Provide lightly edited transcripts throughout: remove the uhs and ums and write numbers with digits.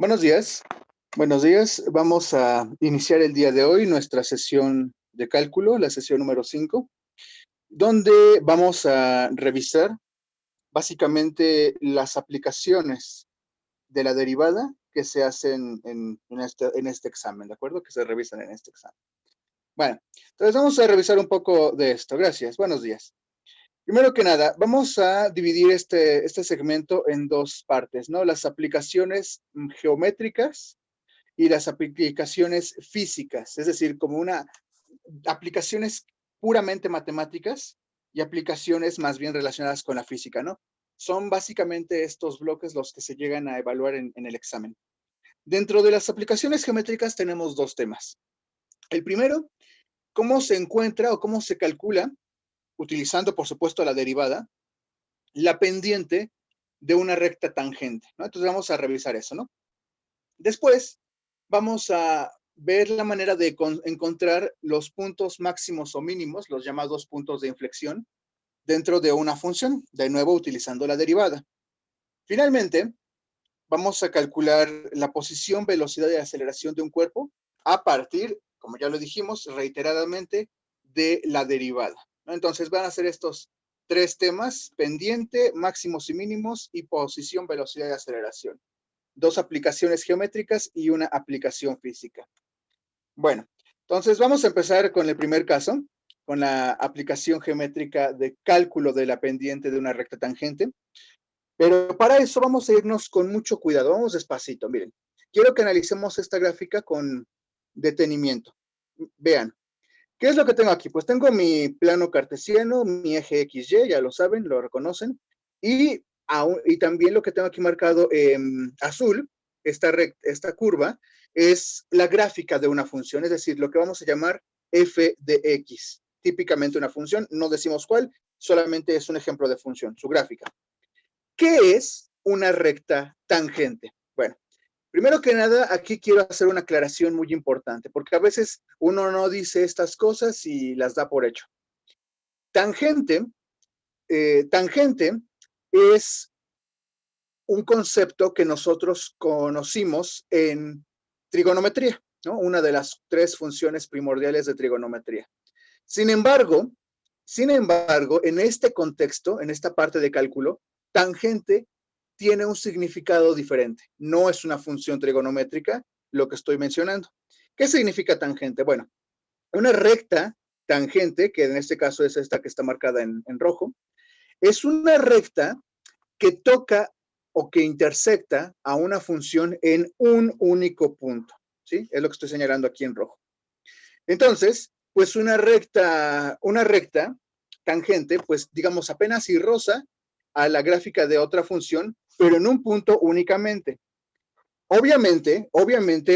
Buenos días. Buenos días. Vamos a iniciar el día de hoy nuestra sesión de cálculo, la sesión número 5, donde vamos a revisar básicamente las aplicaciones de la derivada que se hacen en este examen, ¿de acuerdo? Que se revisan en este examen. Bueno, entonces vamos a revisar un poco de esto. Gracias. Buenos días. Primero que nada, vamos a dividir este segmento en dos partes, ¿no? Las aplicaciones geométricas y las aplicaciones físicas, es decir, como aplicaciones puramente matemáticas y aplicaciones más bien relacionadas con la física, ¿no? Son básicamente estos bloques los que se llegan a evaluar en el examen. Dentro de las aplicaciones geométricas tenemos dos temas. El primero, cómo se encuentra o cómo se calcula, utilizando por supuesto la derivada, la pendiente de una recta tangente, ¿no? Entonces vamos a revisar eso, ¿no? Después vamos a ver la manera de encontrar los puntos máximos o mínimos, los llamados puntos de inflexión, dentro de una función, de nuevo utilizando la derivada. Finalmente, vamos a calcular la posición, velocidad y aceleración de un cuerpo a partir, como ya lo dijimos reiteradamente, de la derivada, ¿no? Entonces van a ser estos tres temas: pendiente, máximos y mínimos, y posición, velocidad y aceleración. Dos aplicaciones geométricas y una aplicación física. Bueno, entonces vamos a empezar con el primer caso, con la aplicación geométrica de cálculo de la pendiente de una recta tangente. Pero para eso vamos a irnos con mucho cuidado, vamos despacito. Miren, quiero que analicemos esta gráfica con detenimiento. Vean, ¿qué es lo que tengo aquí? Pues tengo mi plano cartesiano, mi eje XY, ya lo saben, lo reconocen, y también lo que tengo aquí marcado en azul, esta curva, es la gráfica de una función, es decir, lo que vamos a llamar f de x. Típicamente una función, no decimos cuál, solamente es un ejemplo de función, su gráfica. ¿Qué es una recta tangente? Bueno, primero que nada, aquí quiero hacer una aclaración muy importante, porque a veces uno no dice estas cosas y las da por hecho. Tangente es un concepto que nosotros conocimos en trigonometría, ¿no? Una de las tres funciones primordiales de trigonometría. Sin embargo, en este contexto, en esta parte de cálculo, tangente tiene un significado diferente. No es una función trigonométrica lo que estoy mencionando. ¿Qué significa tangente? Bueno, una recta tangente, que en este caso es esta que está marcada en rojo, es una recta que toca o que intersecta a una función en un único punto, ¿sí? Es lo que estoy señalando aquí en rojo. Entonces, pues una recta tangente, pues digamos apenas si roza a la gráfica de otra función, pero en un punto únicamente. Obviamente,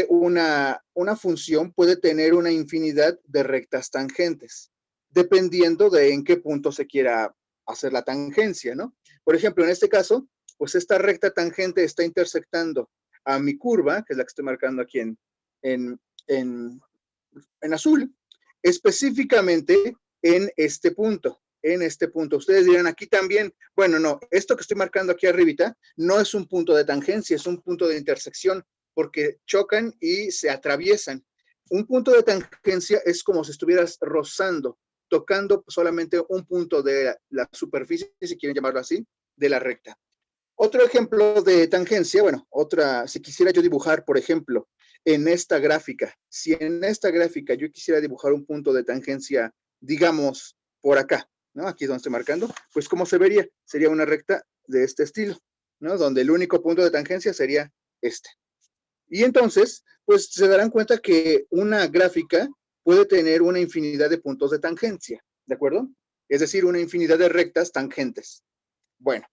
una función puede tener una infinidad de rectas tangentes, dependiendo de en qué punto se quiera hacer la tangencia, ¿no? Por ejemplo, en este caso, pues esta recta tangente está intersectando a mi curva, que es la que estoy marcando aquí en, en, en azul, específicamente en este punto. En este punto. Ustedes dirán aquí también, bueno, no, esto que estoy marcando aquí arribita no es un punto de tangencia, es un punto de intersección, porque chocan y se atraviesan. Un punto de tangencia es como si estuvieras rozando, tocando solamente un punto de la superficie, si quieren llamarlo así, de la recta. Otro ejemplo de tangencia, bueno, si quisiera yo dibujar, por ejemplo, en esta gráfica, si en esta gráfica yo quisiera dibujar un punto de tangencia, digamos, por acá, ¿no? Aquí es donde estoy marcando, pues ¿cómo se vería? Sería una recta de este estilo, ¿no? Donde el único punto de tangencia sería este. Y entonces, pues se darán cuenta que una gráfica puede tener una infinidad de puntos de tangencia, ¿de acuerdo? Es decir, una infinidad de rectas tangentes. Bueno,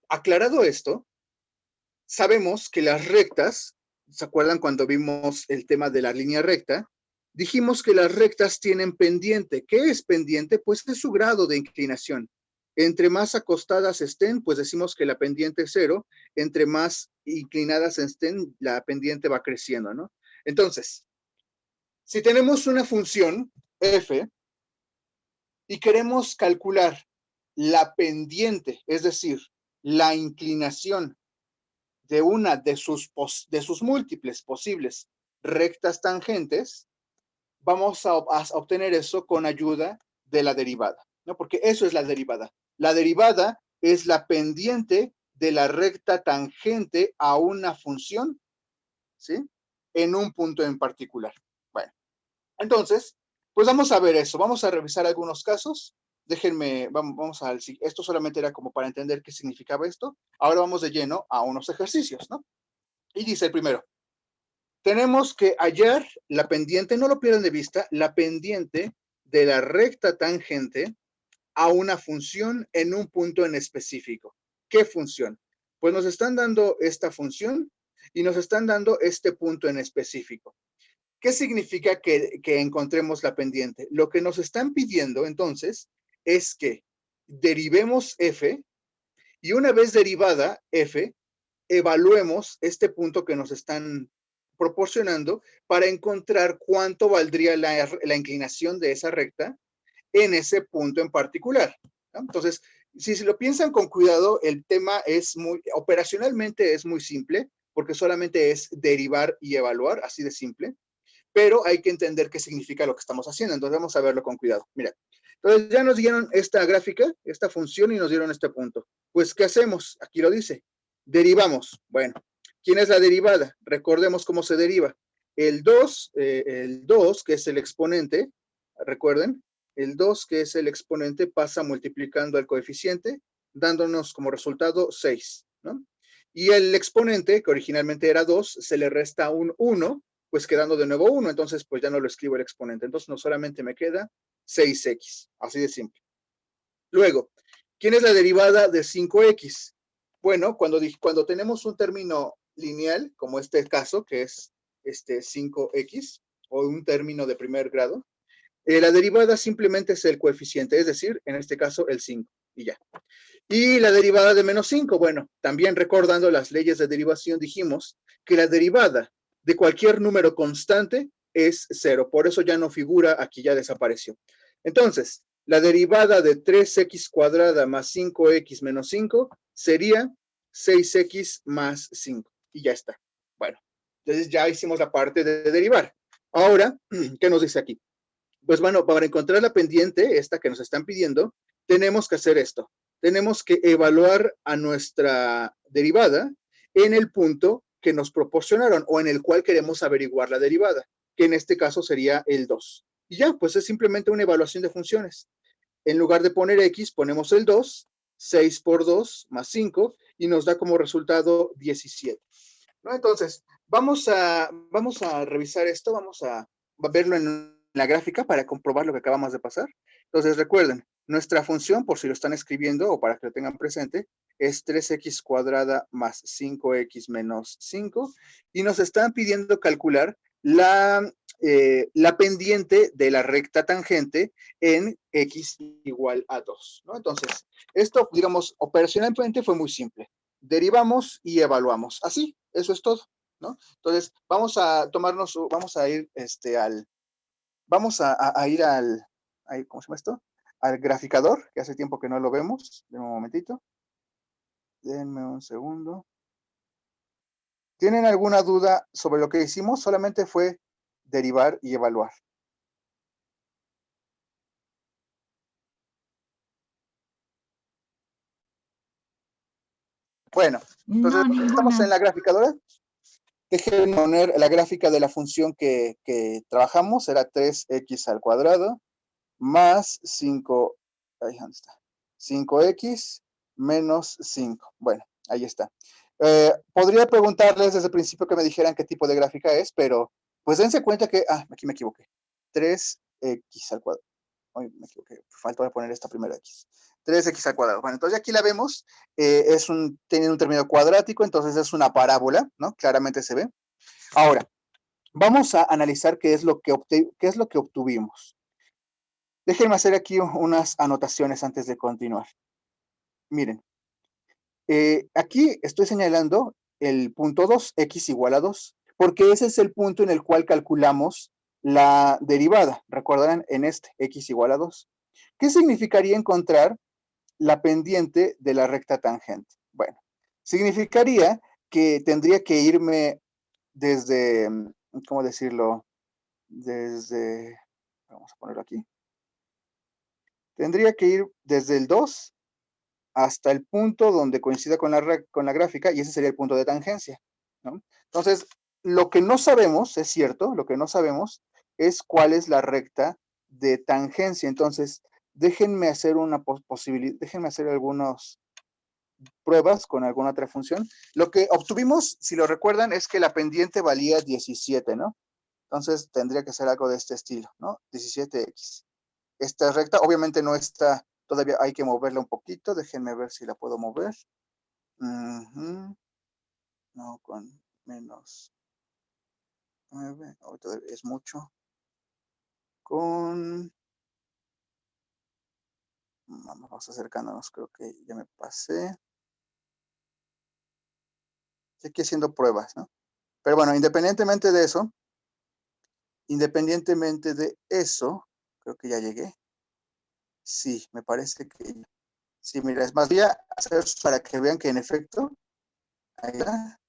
aclarado esto, sabemos que las rectas, ¿se acuerdan cuando vimos el tema de la línea recta? Dijimos que las rectas tienen pendiente. ¿Qué es pendiente? Pues es su grado de inclinación. Entre más acostadas estén, pues decimos que la pendiente es 0. Entre más inclinadas estén, la pendiente va creciendo, ¿no? Entonces, si tenemos una función f y queremos calcular la pendiente, es decir, la inclinación de una de sus múltiples posibles rectas tangentes, vamos a obtener eso con ayuda de la derivada, ¿no? Porque eso es la derivada. La derivada es la pendiente de la recta tangente a una función, ¿sí? En un punto en particular. Bueno, entonces, pues vamos a ver eso. Vamos a revisar algunos casos. Déjenme, vamos a, esto solamente era como para entender qué significaba esto. Ahora vamos de lleno a unos ejercicios, ¿no? Y dice el primero, tenemos que hallar la pendiente, no lo pierdan de vista, la pendiente de la recta tangente a una función en un punto en específico. ¿Qué función? Pues nos están dando esta función y nos están dando este punto en específico. ¿Qué significa que encontremos la pendiente? Lo que nos están pidiendo entonces es que derivemos f y una vez derivada f, evaluemos este punto que nos están proporcionando para encontrar cuánto valdría la inclinación de esa recta en ese punto en particular, ¿no? Entonces, si lo piensan con cuidado, el tema operacionalmente es muy simple, porque solamente es derivar y evaluar, así de simple, pero hay que entender qué significa lo que estamos haciendo. Entonces, vamos a verlo con cuidado. Mira, entonces ya nos dieron esta gráfica, esta función, y nos dieron este punto. Pues, ¿qué hacemos? Aquí lo dice. Derivamos. Bueno, ¿quién es la derivada? Recordemos cómo se deriva. El 2, que es el exponente, recuerden, el 2, que es el exponente, pasa multiplicando al coeficiente, dándonos como resultado 6, ¿no? Y el exponente, que originalmente era 2, se le resta un 1, pues quedando de nuevo 1, entonces pues ya no lo escribo el exponente, entonces no solamente me queda 6x, así de simple. Luego, ¿quién es la derivada de 5x? Bueno, cuando tenemos un término lineal, como este caso, que es 5x, o un término de primer grado, la derivada simplemente es el coeficiente, es decir, en este caso el 5, y ya. Y la derivada de menos 5, bueno, también recordando las leyes de derivación, dijimos que la derivada de cualquier número constante es 0, por eso ya no figura, aquí ya desapareció. Entonces, la derivada de 3x cuadrada más 5x menos 5 sería 6x más 5, y ya está. Bueno, entonces ya hicimos la parte de derivar. Ahora, ¿qué nos dice aquí? Pues bueno, para encontrar la pendiente, esta que nos están pidiendo, tenemos que hacer esto. Tenemos que evaluar a nuestra derivada en el punto que nos proporcionaron o en el cual queremos averiguar la derivada, que en este caso sería el 2. Y ya, pues es simplemente una evaluación de funciones. En lugar de poner x, ponemos el 2, 6 por 2 más 5, y nos da como resultado 17. ¿No? Entonces, vamos a revisar esto, vamos a verlo en la gráfica para comprobar lo que acabamos de pasar. Entonces, recuerden, nuestra función, por si lo están escribiendo o para que lo tengan presente, es 3x cuadrada más 5x menos 5, y nos están pidiendo calcular la pendiente de la recta tangente en x igual a 2, ¿no? Entonces, esto, digamos, operacionalmente fue muy simple. Derivamos y evaluamos. Así, eso es todo, ¿no? Entonces, vamos a ir ¿cómo se llama esto? Al graficador, que hace tiempo que no lo vemos. Denme un momentito. Denme un segundo. ¿Tienen alguna duda sobre lo que hicimos? Solamente fue derivar y evaluar. Bueno, entonces No, estamos en ninguna. la graficadora. Déjenme poner la gráfica de la función que trabajamos. Era 3x al cuadrado más 5, ahí ¿dónde está? 5x menos 5. Bueno, ahí está. Podría preguntarles desde el principio que me dijeran qué tipo de gráfica es, pero pues dense cuenta que, aquí me equivoqué. 3x al cuadrado. Ay, me equivoqué, falta poner esta primera x. 3x al cuadrado. Bueno, entonces aquí la vemos, tiene un término cuadrático, entonces es una parábola, ¿no? Claramente se ve. Ahora, vamos a analizar qué es lo que obtuvimos. Déjenme hacer aquí unas anotaciones antes de continuar. Miren, aquí estoy señalando el punto 2, x igual a 2, porque ese es el punto en el cual calculamos la derivada. Recordarán en este, x igual a 2. ¿Qué significaría encontrar la pendiente de la recta tangente? Bueno, significaría que tendría que irme desde, ¿cómo decirlo? Desde, vamos a ponerlo aquí. Tendría que ir desde el 2 hasta el punto donde coincida con la gráfica, y ese sería el punto de tangencia, ¿no? Entonces, lo que no sabemos, es cierto, lo que no sabemos es cuál es la recta de tangencia. Entonces, déjenme hacer una posibilidad, déjenme hacer algunas pruebas con alguna otra función. Lo que obtuvimos, si lo recuerdan, es que la pendiente valía 17, ¿no? Entonces, tendría que ser algo de este estilo, ¿no? 17x. Esta recta, obviamente no está, todavía hay que moverla un poquito. Déjenme ver si la puedo mover. No, con menos 9, todavía es mucho. Con, vamos acercándonos, creo que ya me pasé. Estoy aquí haciendo pruebas, ¿no? Pero bueno, independientemente de eso, creo que ya llegué. Sí, me parece que sí, mira, es más, voy a hacer para que vean que en efecto, ahí está,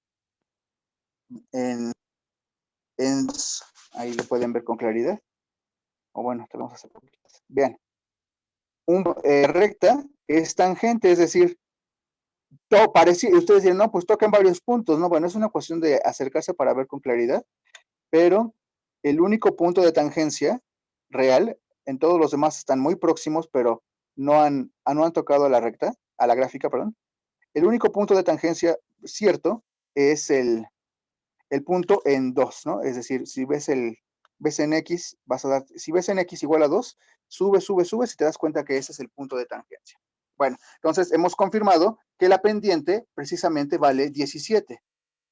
en, ahí lo pueden ver con claridad. O bueno, te vamos a hacer poquitas. Vean, recta es tangente, es decir, todo parece, ustedes dicen, no, pues tocan varios puntos, ¿no? Bueno, es una cuestión de acercarse para ver con claridad, pero el único punto de tangencia real, en todos los demás están muy próximos, pero no han tocado a la recta, a la gráfica, perdón. El único punto de tangencia cierto es el punto en 2, ¿no? Es decir, si ves en X, si ves en X igual a 2, sube, y te das cuenta que ese es el punto de tangencia. Bueno, entonces hemos confirmado que la pendiente precisamente vale 17.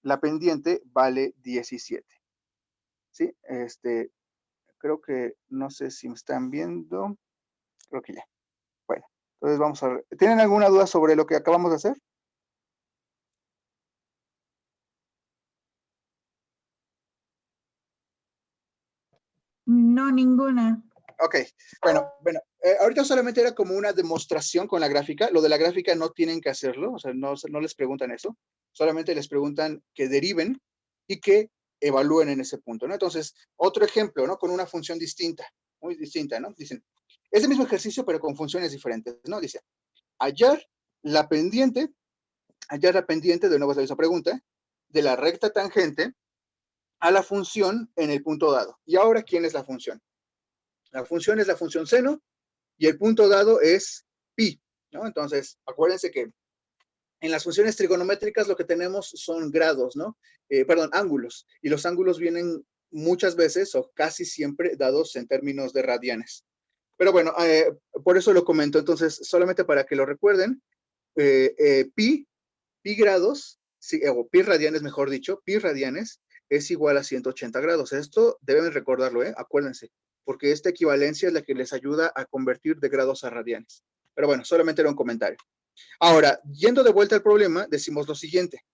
La pendiente vale 17. ¿Sí? Creo que, no sé si me están viendo. Creo que ya. Bueno, entonces vamos a ver. ¿Tienen alguna duda sobre lo que acabamos de hacer? No, ninguna. Ok, bueno, ahorita solamente era como una demostración con la gráfica. Lo de la gráfica no tienen que hacerlo, o sea, no les preguntan eso, solamente les preguntan que deriven y que evalúen en ese punto, ¿no? Entonces, otro ejemplo, ¿no? Con una función distinta, muy distinta, ¿no? Dicen, es el mismo ejercicio, pero con funciones diferentes, ¿no? Dice, hallar la pendiente, de nuevo es la misma pregunta, de la recta tangente a la función en el punto dado. Y ahora, ¿quién es la función? La función es la función seno y el punto dado es pi, ¿no? Entonces, acuérdense que en las funciones trigonométricas lo que tenemos son grados, ¿no? Ángulos. Y los ángulos vienen muchas veces o casi siempre dados en términos de radianes. Pero bueno, por eso lo comento. Entonces, solamente para que lo recuerden, pi grados, o pi radianes, mejor dicho, pi radianes es igual a 180 grados. Esto deben recordarlo, acuérdense, porque esta equivalencia es la que les ayuda a convertir de grados a radianes. Pero bueno, solamente era un comentario. Ahora, yendo de vuelta al problema, decimos lo siguiente.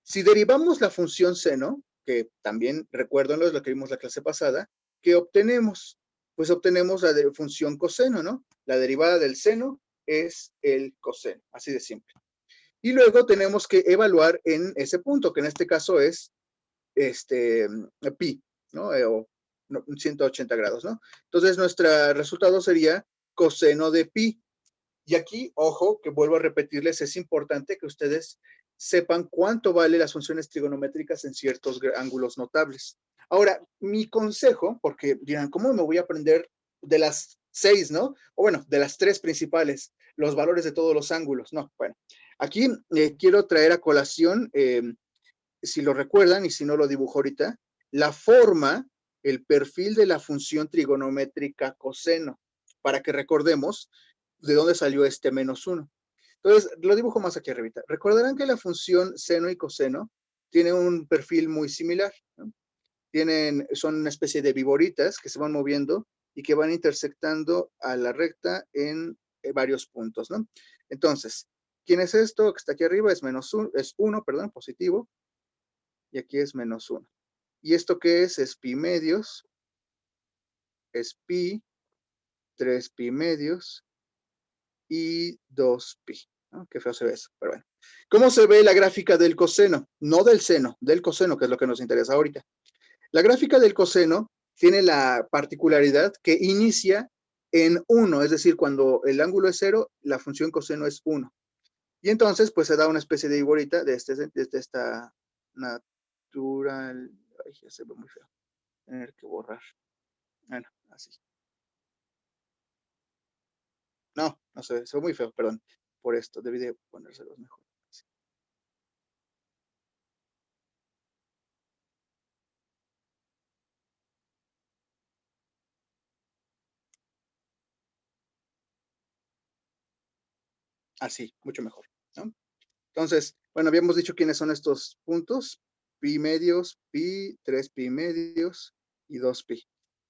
Si derivamos la función seno, que también recuérdenlo, es lo que vimos la clase pasada, ¿qué obtenemos? Pues obtenemos la función coseno, ¿no? La derivada del seno es el coseno, así de simple. Y luego tenemos que evaluar en ese punto, que en este caso es pi, ¿no? O 180 grados, ¿no? Entonces, nuestro resultado sería coseno de pi. Y aquí, ojo, que vuelvo a repetirles, es importante que ustedes sepan cuánto vale las funciones trigonométricas en ciertos ángulos notables. Ahora, mi consejo, porque dirán, ¿cómo me voy a aprender de las 6, ¿no? O bueno, de las 3 principales, los valores de todos los ángulos? No, bueno, aquí quiero traer a colación, si lo recuerdan y si no lo dibujo ahorita, la forma, el perfil de la función trigonométrica coseno, para que recordemos de dónde salió este menos 1. Entonces, lo dibujo más aquí arribita. Recordarán que la función seno y coseno tiene un perfil muy similar, ¿no? Son una especie de viboritas que se van moviendo y que van intersectando a la recta en varios puntos, ¿no? Entonces, ¿quién es esto que está aquí arriba? Es es 1, perdón, positivo, y aquí es menos 1. ¿Y esto qué es? Es pi medios, es pi, 3 pi medios y 2 pi, ¿no? Qué feo se ve eso, pero bueno. ¿Cómo se ve la gráfica del coseno? No del seno, del coseno, que es lo que nos interesa ahorita. La gráfica del coseno tiene la particularidad que inicia en 1, es decir, cuando el ángulo es 0, la función coseno es 1. Y entonces, pues se da una especie de igualita de esta natural. Ay, ya se ve muy feo. Tener que borrar. Bueno, así. No, no se ve muy feo, perdón. Por esto, debí de ponérselos mejor. Así, mucho mejor, ¿no? Entonces, bueno, habíamos dicho quiénes son estos puntos: pi medios, pi, 3 pi medios y 2 pi.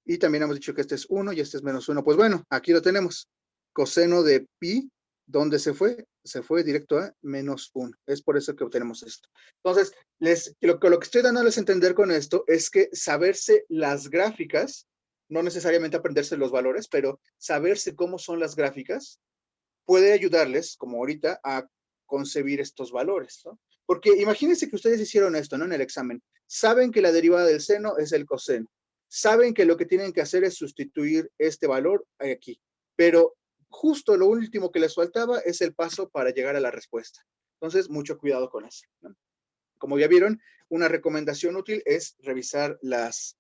Y también hemos dicho que este es 1 y este es menos 1. Pues bueno, aquí lo tenemos. Coseno de pi, ¿dónde se fue? Se fue directo a menos 1. Es por eso que obtenemos esto. Entonces, lo que estoy dándoles a entender con esto es que saberse las gráficas, no necesariamente aprenderse los valores, pero saberse cómo son las gráficas, puede ayudarles, como ahorita, a concebir estos valores, ¿no? Porque imagínense que ustedes hicieron esto, ¿no? En el examen. Saben que la derivada del seno es el coseno. Saben que lo que tienen que hacer es sustituir este valor aquí. Pero justo lo último que les faltaba es el paso para llegar a la respuesta. Entonces, mucho cuidado con eso, ¿no? Como ya vieron, una recomendación útil es revisar las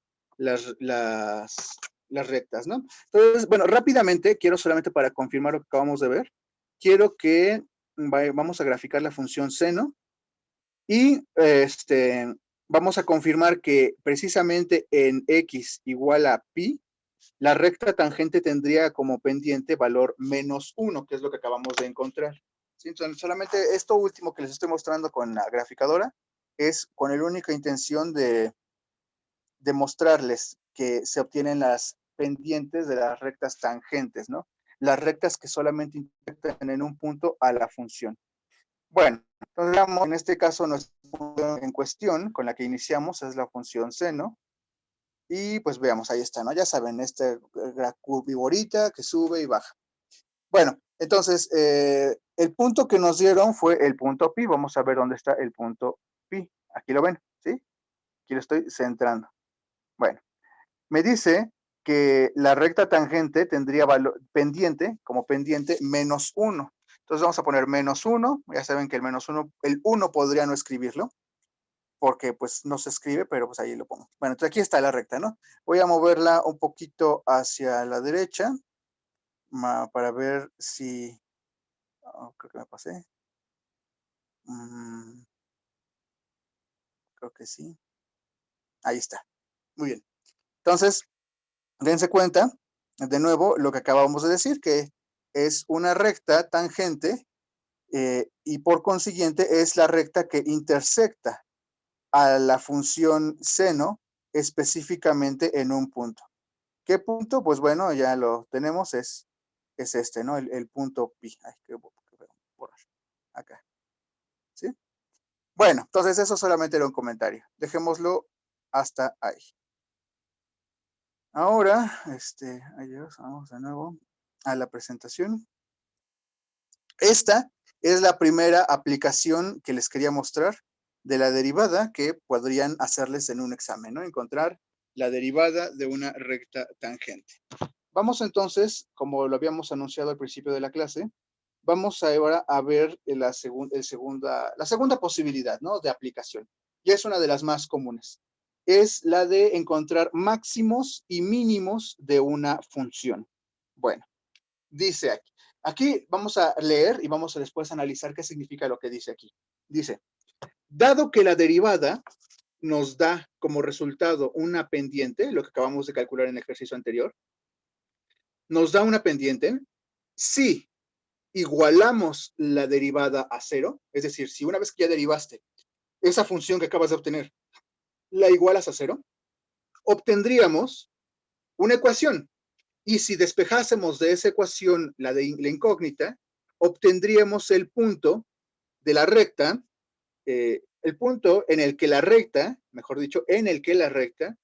rectas, ¿no? Entonces, bueno, rápidamente, quiero solamente para confirmar lo que acabamos de ver, quiero que vamos a graficar la función seno y vamos a confirmar que precisamente en x igual a pi, la recta tangente tendría como pendiente valor menos 1, que es lo que acabamos de encontrar. ¿Sí? Entonces, solamente esto último que les estoy mostrando con la graficadora es con la única intención de mostrarles que se obtienen las pendientes de las rectas tangentes, ¿no? Las rectas que solamente intersectan en un punto a la función. Bueno, entonces veamos, en este caso nuestra función en cuestión, con la que iniciamos, es la función seno. Y pues veamos, ahí está, ¿no? Ya saben, esta curviborita que sube y baja. Bueno, entonces, el punto que nos dieron fue el punto pi. Vamos a ver dónde está el punto pi. Aquí lo ven, ¿sí? Aquí lo estoy centrando. Bueno, me dice que la recta tangente tendría valor pendiente, como pendiente, menos 1. Entonces vamos a poner menos 1. Ya saben que el menos 1, el 1 podría no escribirlo, porque pues no se escribe, pero pues ahí lo pongo. Bueno, entonces aquí está la recta, ¿no? Voy a moverla un poquito hacia la derecha para ver si... Oh, creo que me pasé. Creo que sí. Ahí está. Muy bien. Entonces, dense cuenta, de nuevo, lo que acabamos de decir, que es una recta tangente y por consiguiente es la recta que intersecta a la función seno específicamente en un punto. ¿Qué punto? Pues bueno, ya lo tenemos, es este, ¿no? El punto pi. Ay, que borrar. Acá. ¿Sí? Bueno, entonces eso solamente era un comentario. Dejémoslo hasta ahí. Ahora, vamos de nuevo a la presentación. Esta es la primera aplicación que les quería mostrar de la derivada que podrían hacerles en un examen, ¿no? Encontrar la derivada de una recta tangente. Vamos entonces, como lo habíamos anunciado al principio de la clase, vamos ahora a ver la segunda posibilidad, ¿no? De aplicación. Y es una de las más comunes. Es la de encontrar máximos y mínimos de una función. Bueno, dice aquí. Aquí vamos a leer y vamos a después analizar qué significa lo que dice aquí. Dice, dado que la derivada nos da como resultado una pendiente, lo que acabamos de calcular en el ejercicio anterior, nos da una pendiente, si igualamos la derivada a 0, es decir, si una vez que ya derivaste esa función que acabas de obtener, la igualas a 0, obtendríamos una ecuación. Y si despejásemos de esa ecuación la incógnita, obtendríamos el punto de la recta, el punto en el que la recta, mejor dicho, en el que la recta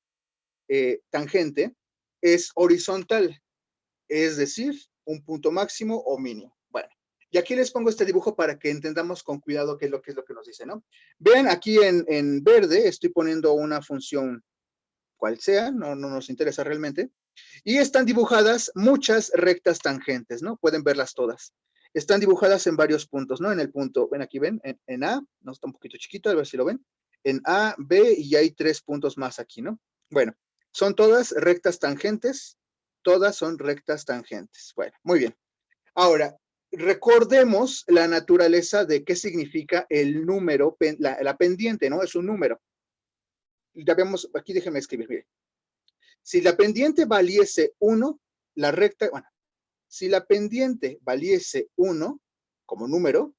tangente es horizontal, es decir, un punto máximo o mínimo. Bueno, Y aquí les pongo este dibujo para que entendamos con cuidado qué es lo que nos dice, ¿no? Vean aquí en verde, estoy poniendo una función cual sea, no nos interesa realmente. Y están dibujadas muchas rectas tangentes, ¿no? Pueden verlas todas. Están dibujadas en varios puntos, ¿no? En el punto, ven aquí, ven, en A, no está un poquito chiquito, a ver si lo ven. En A, B, y hay 3 puntos más aquí, ¿no? Bueno, son todas rectas tangentes, todas son rectas tangentes. Bueno, muy bien. Ahora, recordemos la naturaleza de qué significa el número, la pendiente, ¿no? Es un número. Ya vemos, aquí déjenme escribir, miren. Si la pendiente valiese 1, la recta, bueno, si la pendiente valiese 1 como número,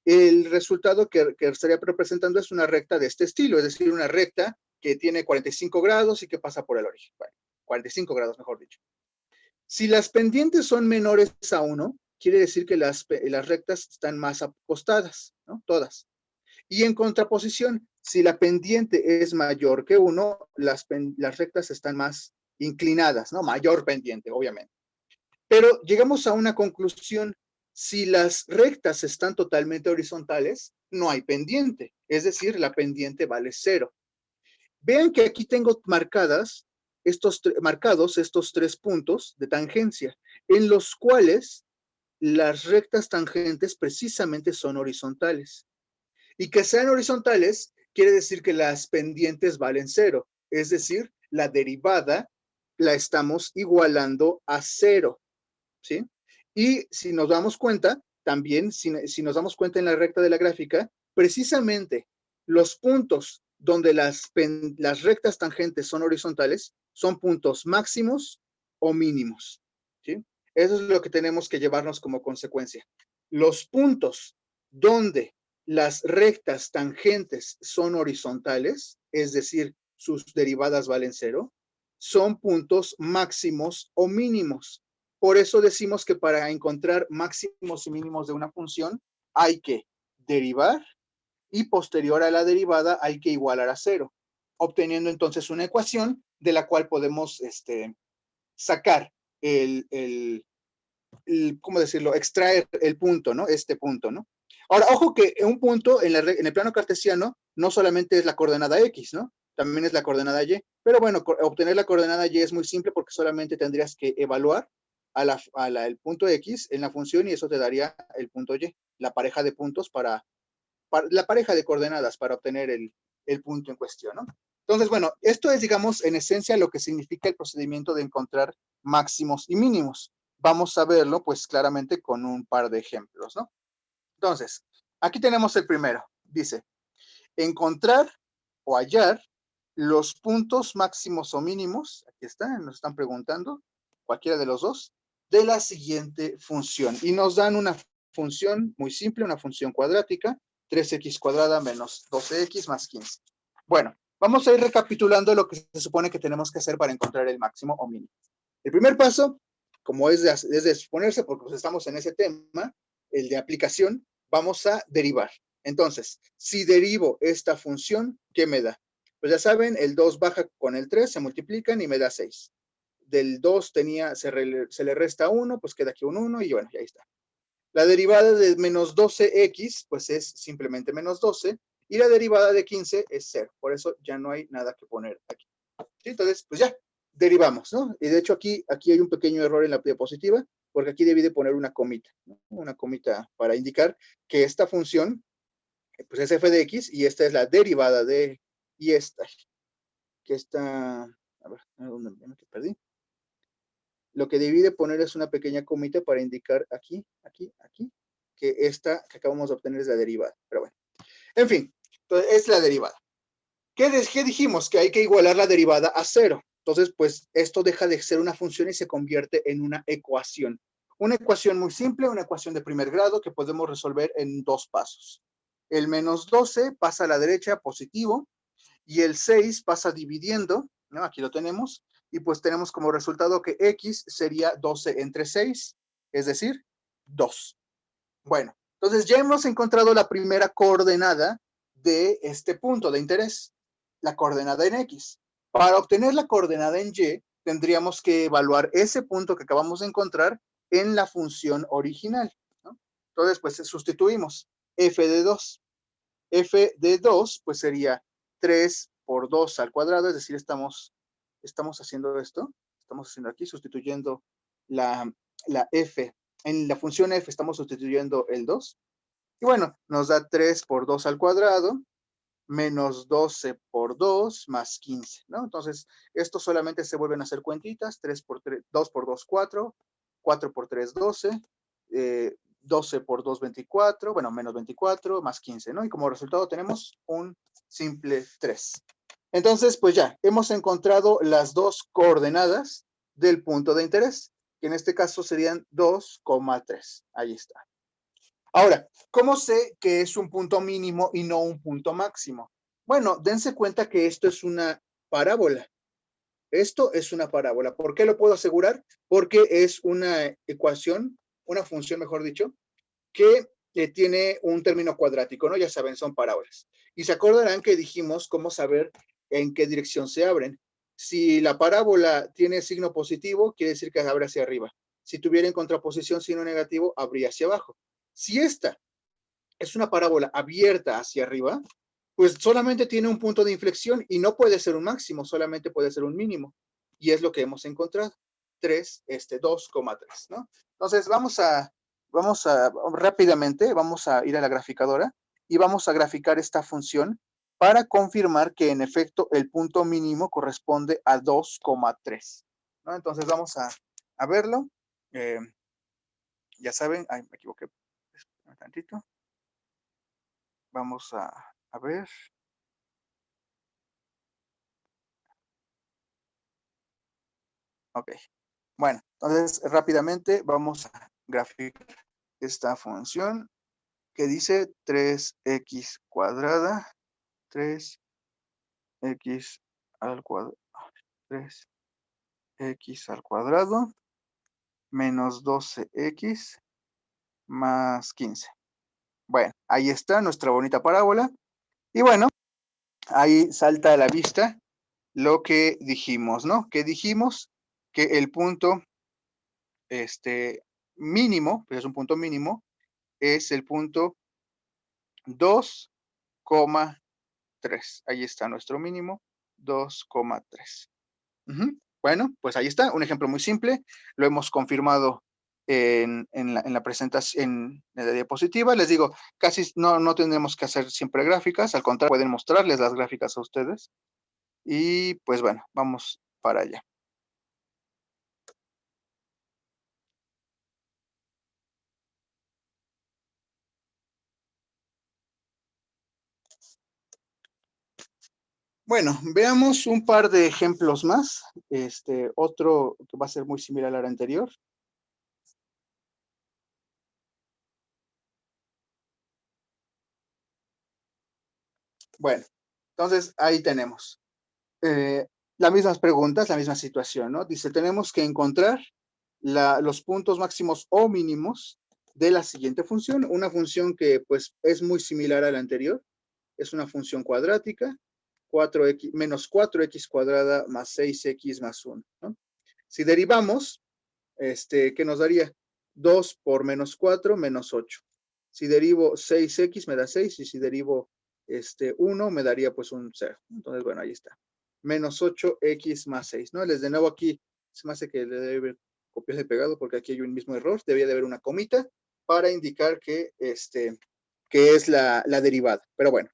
el resultado que estaría representando es una recta de este estilo, es decir, una recta que tiene 45 grados y que pasa por el origen. Bueno, 45 grados, mejor dicho. Si las pendientes son menores a 1, quiere decir que las rectas están más acostadas, ¿no? Todas. Y en contraposición, si la pendiente es mayor que 1, las rectas están más inclinadas, ¿no? Mayor pendiente, obviamente. Pero llegamos a una conclusión. Si las rectas están totalmente horizontales, no hay pendiente. Es decir, la pendiente vale 0. Vean que aquí tengo marcados estos 3 puntos de tangencia, en los cuales las rectas tangentes precisamente son horizontales. Y que sean horizontales quiere decir que las pendientes valen 0. Es decir, la derivada la estamos igualando a 0. ¿Sí? Y si nos damos cuenta, también, si nos damos cuenta en la recta de la gráfica, precisamente los puntos donde las rectas tangentes son horizontales son puntos máximos o mínimos. ¿Sí? Eso es lo que tenemos que llevarnos como consecuencia. Los puntos donde las rectas tangentes son horizontales, es decir, sus derivadas valen 0, son puntos máximos o mínimos. Por eso decimos que para encontrar máximos y mínimos de una función hay que derivar y posterior a la derivada hay que igualar a 0, obteniendo entonces una ecuación de la cual podemos sacar ¿cómo decirlo? Extraer el punto, ¿no? Este punto, ¿no? Ahora, ojo que un punto en el plano cartesiano no solamente es la coordenada X, ¿no? También es la coordenada Y, pero bueno, obtener la coordenada Y es muy simple porque solamente tendrías que evaluar el punto X en la función y eso te daría el punto Y, la pareja de puntos la pareja de coordenadas para obtener el punto en cuestión, ¿no? Entonces, bueno, esto es, digamos, en esencia lo que significa el procedimiento de encontrar máximos y mínimos. Vamos a verlo, pues, claramente con un par de ejemplos, ¿no? Entonces, aquí tenemos el primero. Dice, encontrar o hallar los puntos máximos o mínimos, aquí está, nos están preguntando, cualquiera de los dos, de la siguiente función. Y nos dan una función muy simple, una función cuadrática, 3x cuadrada menos 12x más 15. Bueno, vamos a ir recapitulando lo que se supone que tenemos que hacer para encontrar el máximo o mínimo. El primer paso, como es de suponerse, porque pues estamos en ese tema, el de aplicación, vamos a derivar. Entonces, si derivo esta función, ¿qué me da? Pues ya saben, el 2 baja con el 3, se multiplican y me da 6. Del 2 se le resta 1, pues queda aquí un 1 y bueno, ya ahí está. La derivada de menos 12x, pues es simplemente menos 12, y la derivada de 15 es 0. Por eso ya no hay nada que poner aquí. ¿Sí? Entonces, pues ya, derivamos, ¿no? Y de hecho aquí hay un pequeño error en la diapositiva, porque aquí debí de poner una comita, ¿no? Una comita para indicar que esta función, pues es f de x, y esta es la derivada de, y esta, que está, a ver, ¿dónde me perdí? Lo que debí de poner es una pequeña comita para indicar aquí, que esta que acabamos de obtener es la derivada, pero bueno. En fin, entonces es la derivada. ¿Qué dijimos? Que hay que igualar la derivada a 0. Entonces, pues esto deja de ser una función y se convierte en una ecuación. Una ecuación muy simple, una ecuación de primer grado que podemos resolver en 2 pasos. El menos 12 pasa a la derecha positivo y el 6 pasa dividiendo, ¿no? Aquí lo tenemos, y pues tenemos como resultado que x sería 12 entre 6, es decir, 2. Bueno, entonces ya hemos encontrado la primera coordenada de este punto de interés, la coordenada en X. Para obtener la coordenada en Y, tendríamos que evaluar ese punto que acabamos de encontrar en la función original, ¿no? Entonces, pues sustituimos f de 2. F de 2, pues sería 3 por 2 al cuadrado, es decir, estamos haciendo esto, estamos haciendo aquí, sustituyendo la f, en la función f estamos sustituyendo el 2, y bueno, nos da 3 por 2 al cuadrado, menos 12 por 2, más 15, ¿no? Entonces, esto solamente se vuelven a hacer cuentitas, 3 por 3, 2 por 2, 4, 4 por 3, 12, 12 por 2, 24, bueno, menos 24, más 15, ¿no? Y como resultado tenemos un simple 3. Entonces, pues ya, hemos encontrado las dos coordenadas del punto de interés, que en este caso serían 2,3. Ahí está. Ahora, ¿cómo sé que es un punto mínimo y no un punto máximo? Bueno, dense cuenta que esto es una parábola. Esto es una parábola. ¿Por qué lo puedo asegurar? Porque es una ecuación, una función, mejor dicho, que tiene un término cuadrático, ¿no? Ya saben, son parábolas. Y se acordarán que dijimos cómo saber en qué dirección se abren. Si la parábola tiene signo positivo, quiere decir que abre hacia arriba. Si tuviera en contraposición signo negativo, abría hacia abajo. Si esta es una parábola abierta hacia arriba, pues solamente tiene un punto de inflexión y no puede ser un máximo, solamente puede ser un mínimo. Y es lo que hemos encontrado. 2,3, ¿no? Entonces rápidamente, vamos a ir a la graficadora y vamos a graficar esta función para confirmar que en efecto el punto mínimo corresponde a 2,3, ¿no? Entonces vamos a verlo. Ya saben, ay, me equivoqué un tantito. Vamos a ver. Ok. Bueno, entonces rápidamente vamos a graficar esta función que dice 3x cuadrada, 3x al cuadrado, 3x al cuadrado, menos 12x más 15. Bueno, ahí está nuestra bonita parábola. Y bueno, ahí salta a la vista lo que dijimos, ¿no? Que dijimos que el punto mínimo, pues es un punto mínimo, es el punto 2,3. Ahí está nuestro mínimo, 2,3. Bueno, pues ahí está, un ejemplo muy simple. Lo hemos confirmado en la presentación, en la diapositiva. Les digo, casi no tendremos que hacer siempre gráficas, al contrario, pueden mostrarles las gráficas a ustedes. Y pues bueno, vamos para allá. Bueno, veamos un par de ejemplos más. Otro que va a ser muy similar al anterior. Bueno, entonces ahí tenemos las mismas preguntas, la misma situación, ¿no? Dice, tenemos que encontrar los puntos máximos o mínimos de la siguiente función. Una función que pues es muy similar a la anterior. Es una función cuadrática, 4x, menos 4x cuadrada más 6x más 1, ¿no? Si derivamos, ¿qué nos daría? 2 por menos 4, menos 8. Si derivo 6x me da 6 y si derivo 1 me daría pues un 0. Entonces, bueno, ahí está. Menos 8x más 6, ¿no? Les de nuevo aquí, se me hace que le debe haber copiado y pegado porque aquí hay un mismo error. Debería de haber una comita para indicar que, que es la derivada. Pero bueno,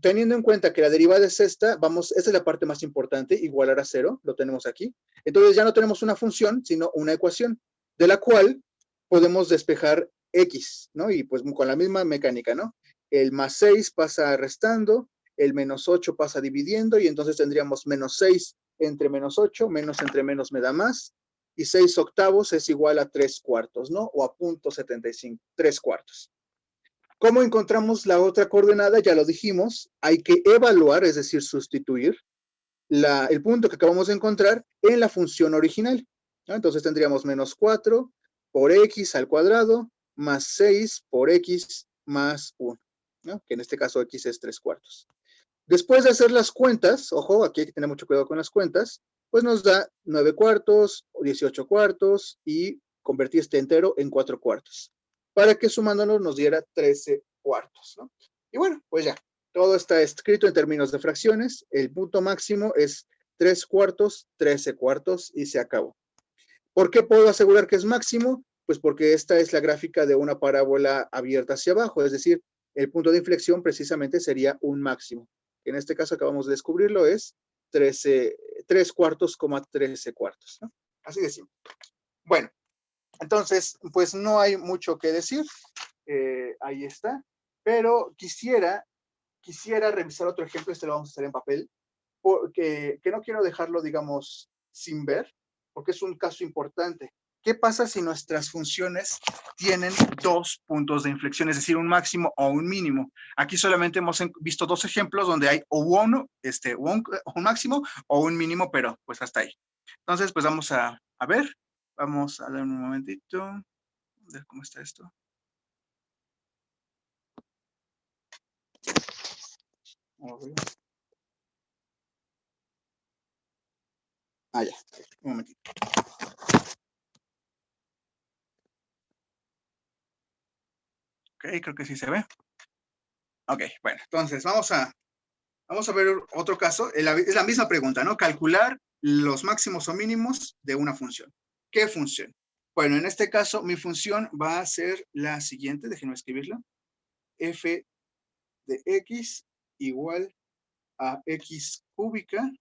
teniendo en cuenta que la derivada es esta, esta es la parte más importante, igualar a 0, lo tenemos aquí. Entonces ya no tenemos una función, sino una ecuación, de la cual podemos despejar x, ¿no? Y pues con la misma mecánica, ¿no? El más 6 pasa restando, el menos 8 pasa dividiendo, y entonces tendríamos menos 6 entre menos 8, menos entre menos me da más, y 6 octavos es igual a 3 cuartos, ¿no? O a 0.75, 3 cuartos. ¿Cómo encontramos la otra coordenada? Ya lo dijimos, hay que evaluar, es decir, sustituir el punto que acabamos de encontrar en la función original, ¿no? Entonces tendríamos menos 4 por x al cuadrado más 6 por x más 1, ¿no? Que en este caso x es 3 cuartos. Después de hacer las cuentas, ojo, aquí hay que tener mucho cuidado con las cuentas, pues nos da 9 cuartos, 18 cuartos y convertir este entero en 4 cuartos. para que sumándolo nos diera 13 cuartos, ¿no? Y bueno, pues ya, todo está escrito en términos de fracciones. El punto máximo es 3 cuartos, 13 cuartos y se acabó. ¿Por qué puedo asegurar que es máximo? Pues porque esta es la gráfica de una parábola abierta hacia abajo, es decir, el punto de inflexión precisamente sería un máximo. En este caso acabamos de descubrirlo, es 3 cuartos, 13 cuartos, ¿no? Así de simple. Bueno, entonces, pues no hay mucho que decir. Ahí está. Pero quisiera revisar otro ejemplo, este lo vamos a hacer en papel, porque que no quiero dejarlo, digamos, sin ver, porque es un caso importante. ¿Qué pasa si nuestras funciones tienen dos puntos de inflexión, es decir, un máximo o un mínimo? Aquí solamente hemos visto dos ejemplos donde hay o un máximo o un mínimo, pero pues hasta ahí. Entonces, pues vamos a ver. Vamos a dar un momentito. A ver cómo está esto. Ah, ya. Un momentito. Ok, creo que sí se ve. Ok, bueno, entonces vamos a ver otro caso. Es la misma pregunta, ¿no? Calcular los máximos o mínimos de una función. ¿Qué función? Bueno, en este caso, mi función va a ser la siguiente. Déjenme escribirla. F de x igual a x cúbica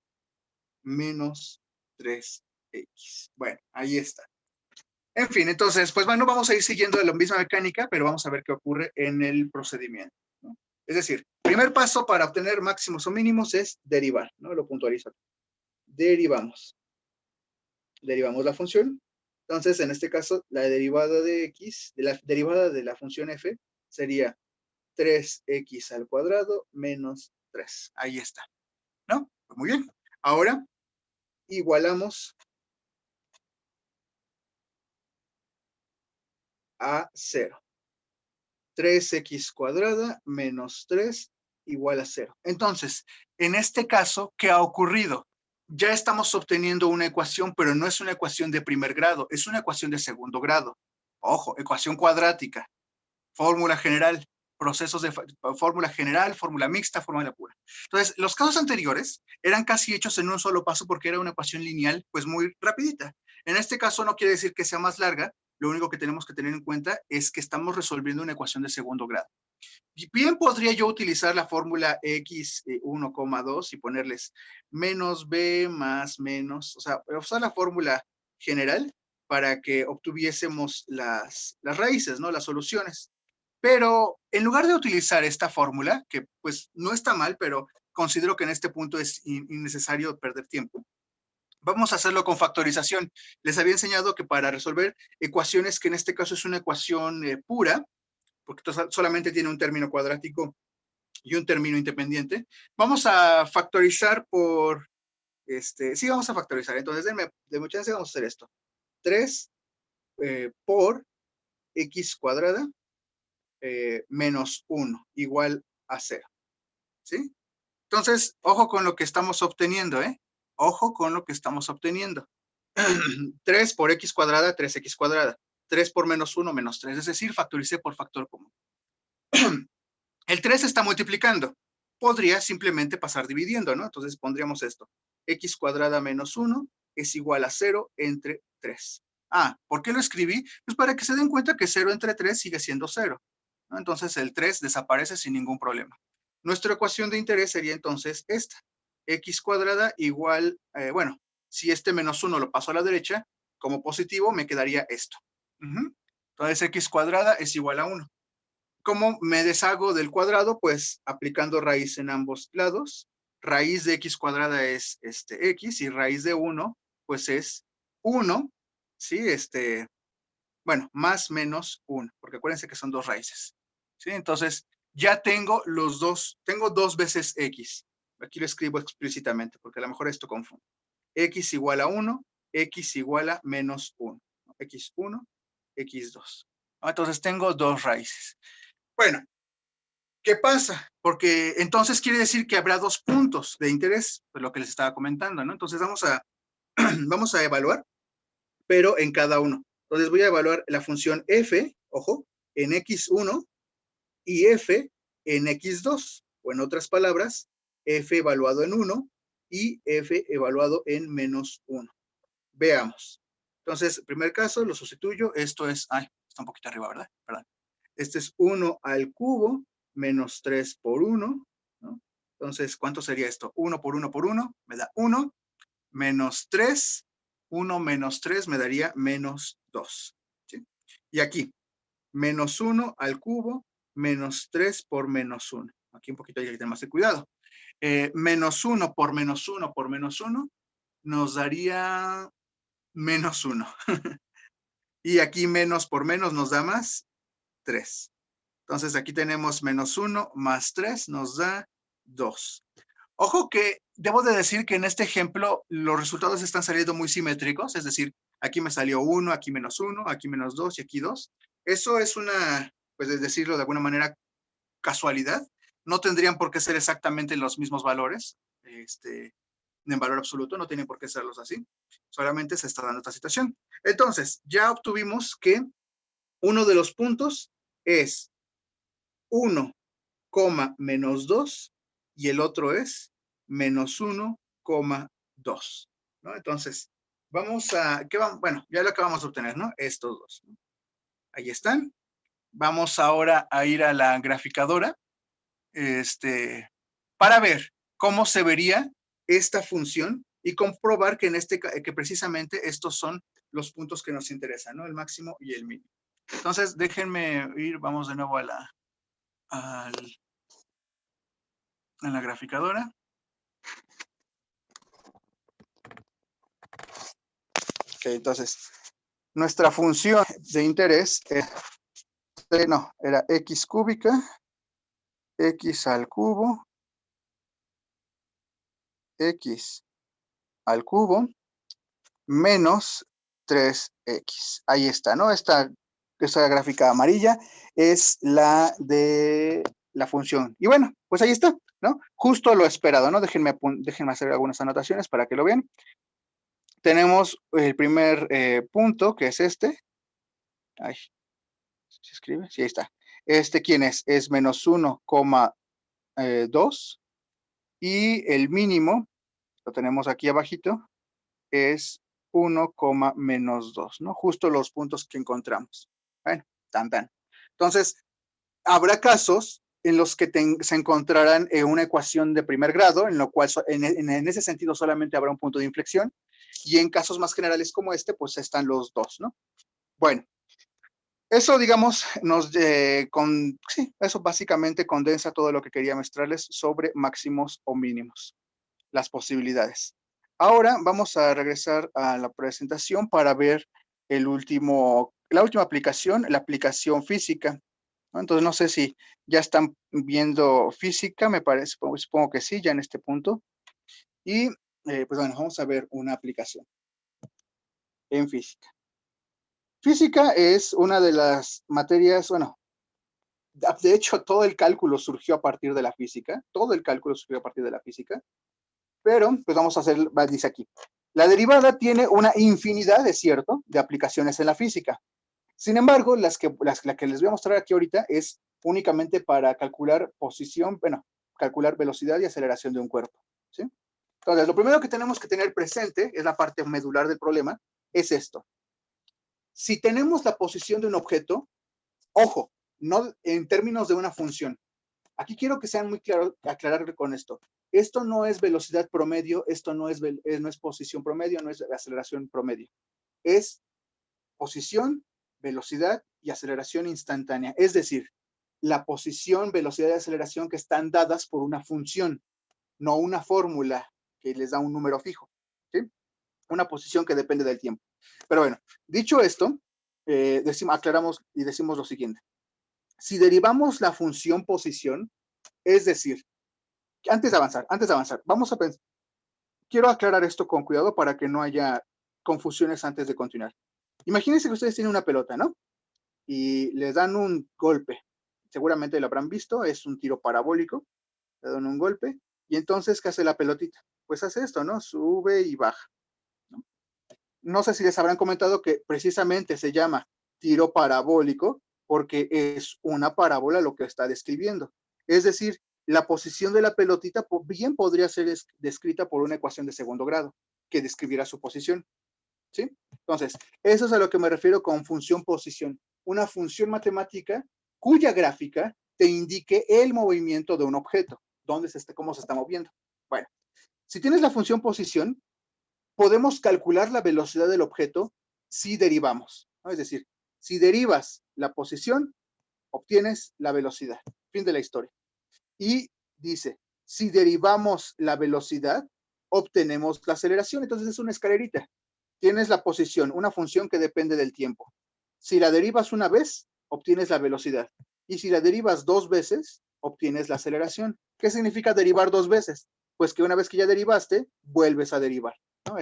menos 3x. Bueno, ahí está. En fin, entonces, pues bueno, vamos a ir siguiendo la misma mecánica, pero vamos a ver qué ocurre en el procedimiento, ¿no? Es decir, primer paso para obtener máximos o mínimos es derivar, ¿no? Lo puntualizo. Derivamos la función. Entonces, en este caso, la derivada de x, la derivada de la función f sería 3x al cuadrado menos 3. Ahí está, ¿no? Muy bien. Ahora, igualamos a 0. 3x cuadrada menos 3 igual a 0. Entonces, en este caso, ¿qué ha ocurrido? Ya estamos obteniendo una ecuación, pero no es una ecuación de primer grado, es una ecuación de segundo grado. Ojo, ecuación cuadrática, fórmula general, procesos de fórmula general, fórmula mixta, fórmula pura. Entonces, los casos anteriores eran casi hechos en un solo paso porque era una ecuación lineal, pues muy rapidita. En este caso no quiere decir que sea más larga, lo único que tenemos que tener en cuenta es que estamos resolviendo una ecuación de segundo grado. Bien podría yo utilizar la fórmula x 1,2 y ponerles menos b más menos, o sea, usar la fórmula general para que obtuviésemos las raíces, ¿no? Las soluciones. Pero en lugar de utilizar esta fórmula, que pues no está mal, pero considero que en este punto es innecesario perder tiempo, vamos a hacerlo con factorización. Les había enseñado que para resolver ecuaciones, que en este caso es una ecuación pura, porque solamente tiene un término cuadrático y un término independiente, vamos a factorizar por, sí, vamos a factorizar. Entonces, denme chance, vamos a hacer esto. 3 por x cuadrada menos 1 igual a 0. ¿Sí? Entonces, ojo con lo que estamos obteniendo, ¿eh? Ojo con lo que estamos obteniendo. 3 por x cuadrada, 3x cuadrada. 3 por menos 1, menos 3. Es decir, factoricé por factor común. El 3 está multiplicando. Podría simplemente pasar dividiendo, ¿no? Entonces pondríamos esto. X cuadrada menos 1 es igual a 0 entre 3. Ah, ¿por qué lo escribí? Pues para que se den cuenta que 0 entre 3 sigue siendo 0, ¿no? Entonces el 3 desaparece sin ningún problema. Nuestra ecuación de interés sería entonces esta. X cuadrada igual, bueno, si este menos 1 lo paso a la derecha, como positivo me quedaría esto. Entonces X cuadrada es igual a 1. ¿Cómo me deshago del cuadrado? Pues aplicando raíz en ambos lados. Raíz de x cuadrada es x y raíz de 1 pues es 1, ¿sí? Bueno, más menos 1, porque acuérdense que son dos raíces, ¿sí? Entonces, ya tengo tengo dos veces x. Aquí lo escribo explícitamente, porque a lo mejor esto confunde. X igual a 1, x igual a menos 1. X1, x2. Entonces, tengo dos raíces. Bueno, ¿qué pasa? Porque entonces quiere decir que habrá dos puntos de interés, pues lo que les estaba comentando, ¿no? Entonces vamos a evaluar, pero en cada uno. Entonces voy a evaluar la función f, ojo, en x1 y f en x2, o en otras palabras, f evaluado en 1 y f evaluado en menos 1. Veamos. Entonces, primer caso, lo sustituyo. Esto es, está un poquito arriba, ¿verdad? Perdón. Este es 1 al cubo menos 3 por 1, ¿no? Entonces, ¿cuánto sería esto? 1 por 1 por 1 me da 1, menos 3, 1 menos 3 me daría menos 2. ¿Sí? Y aquí, menos 1 al cubo menos 3 por menos 1. Aquí un poquito hay que tener más de cuidado. Menos 1 por menos 1 por menos 1 nos daría menos 1. Y aquí menos por menos nos da más 3. Entonces aquí tenemos menos 1 más 3 nos da 2. Ojo que debo de decir que en este ejemplo los resultados están saliendo muy simétricos, es decir, aquí me salió 1, aquí menos 1, aquí menos 2 y aquí 2. Eso es una, pues de decirlo de alguna manera, casualidad. No tendrían por qué ser exactamente los mismos valores, en valor absoluto, no tienen por qué serlos así. Solamente se está dando esta situación. Entonces, ya obtuvimos que uno de los puntos es 1, menos 2 y el otro es menos 1,2, ¿no? Entonces, vamos a, bueno, ya lo acabamos de obtener, ¿no? Estos dos, ¿no? Ahí están. Vamos ahora a ir a la graficadora, para ver cómo se vería esta función y comprobar que que precisamente estos son los puntos que nos interesan, ¿no? El máximo y el mínimo. Entonces, déjenme ir, vamos de nuevo a la graficadora. Ok, entonces, nuestra función de interés era x cúbica, x al cubo, x al cubo, menos 3x. Ahí está, ¿no? Esta gráfica amarilla es la de la función. Y bueno, pues ahí está, ¿no? Justo lo esperado, ¿no? Déjenme hacer algunas anotaciones para que lo vean. Tenemos el primer punto, que es este. Ay, ¿se escribe? Sí, ahí está. ¿Quién es? Es menos 1,2. Y el mínimo, lo tenemos aquí abajito, es 1, menos 2, ¿no? Justo los puntos que encontramos. Bueno, tan. Entonces, habrá casos en los que se encontrarán una ecuación de primer grado, en lo cual en ese sentido solamente habrá un punto de inflexión, y en casos más generales como este, pues están los dos, ¿no? Bueno, eso, digamos, sí, eso básicamente condensa todo lo que quería mostrarles sobre máximos o mínimos, las posibilidades. Ahora vamos a regresar a la presentación para ver la última aplicación, la aplicación física, ¿no? Entonces, no sé si ya están viendo física, me parece, supongo que sí, ya en este punto. Y, pues bueno, vamos a ver una aplicación en física. Física es una de las materias, bueno, de hecho, todo el cálculo surgió a partir de la física, pero pues vamos a hacer, dice aquí, la derivada tiene una infinidad, es cierto, de aplicaciones en la física. Sin embargo, la que les voy a mostrar aquí ahorita es únicamente para calcular calcular velocidad y aceleración de un cuerpo, ¿sí? Entonces, lo primero que tenemos que tener presente, es la parte medular del problema, es esto. Si tenemos la posición de un objeto, ojo, no en términos de una función. Aquí quiero que sean muy claros, aclarar con esto. Esto no es velocidad promedio, esto no es posición promedio, no es aceleración promedio. Es posición, velocidad y aceleración instantánea. Es decir, la posición, velocidad y aceleración que están dadas por una función, no una fórmula que les da un número fijo, ¿sí? Una posición que depende del tiempo. Pero bueno, dicho esto, aclaramos y decimos lo siguiente. Si derivamos la función posición, es decir, antes de avanzar, vamos a pensar, quiero aclarar esto con cuidado para que no haya confusiones antes de continuar. Imagínense que ustedes tienen una pelota, ¿no? Y les dan un golpe. Seguramente lo habrán visto, es un tiro parabólico. Le dan un golpe y entonces, ¿qué hace la pelotita? Pues hace esto, ¿no? Sube y baja, ¿no? No sé si les habrán comentado que precisamente se llama tiro parabólico porque es una parábola lo que está describiendo. Es decir, la posición de la pelotita bien podría ser descrita por una ecuación de segundo grado que describiera su posición, ¿sí? Entonces, eso es a lo que me refiero con función posición. Una función matemática cuya gráfica te indique el movimiento de un objeto, cómo se está moviendo. Bueno, si tienes la función posición, podemos calcular la velocidad del objeto si derivamos, ¿no? Es decir, si derivas la posición, obtienes la velocidad. Fin de la historia. Y dice, si derivamos la velocidad, obtenemos la aceleración. Entonces es una escalerita. Tienes la posición, una función que depende del tiempo. Si la derivas una vez, obtienes la velocidad. Y si la derivas dos veces, obtienes la aceleración. ¿Qué significa derivar dos veces? Pues que una vez que ya derivaste, vuelves a derivar, ¿no?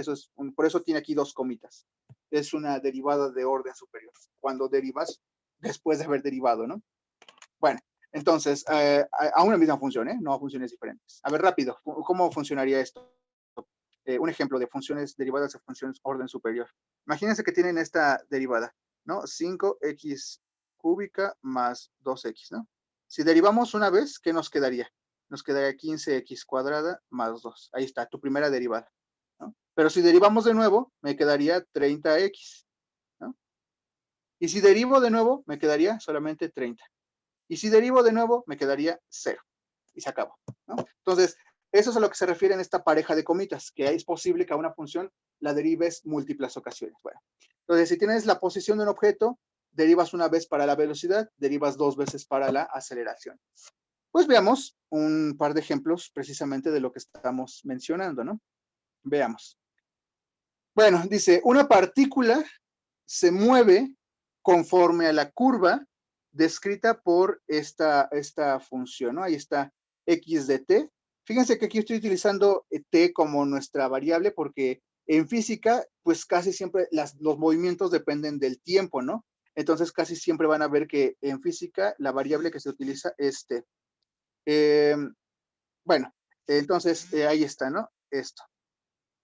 Por eso tiene aquí dos comitas. Es una derivada de orden superior, cuando derivas después de haber derivado, ¿no? Bueno, entonces, a una misma función, ¿eh? No a funciones diferentes. A ver, rápido, ¿cómo funcionaría esto? Un ejemplo de funciones derivadas de funciones orden superior. Imagínense que tienen esta derivada, ¿no? 5x cúbica más 2x, ¿no? Si derivamos una vez, ¿qué nos quedaría? Nos quedaría 15x cuadrada más 2. Ahí está, tu primera derivada, ¿no? Pero si derivamos de nuevo, me quedaría 30x, ¿no? Y si derivo de nuevo, me quedaría solamente 30. Y si derivo de nuevo, me quedaría 0. Y se acabó, ¿no? Entonces, eso es a lo que se refiere en esta pareja de comitas, que es posible que a una función la derives múltiples ocasiones. Bueno, entonces, si tienes la posición de un objeto, derivas una vez para la velocidad, derivas dos veces para la aceleración. Pues veamos un par de ejemplos precisamente de lo que estamos mencionando, ¿no? Veamos. Bueno, dice, una partícula se mueve conforme a la curva descrita por esta función, ¿no? Ahí está x de t. Fíjense que aquí estoy utilizando t como nuestra variable porque en física, pues casi siempre los movimientos dependen del tiempo, ¿no? Entonces casi siempre van a ver que en física la variable que se utiliza es t. Bueno, entonces ahí está, ¿no? Esto.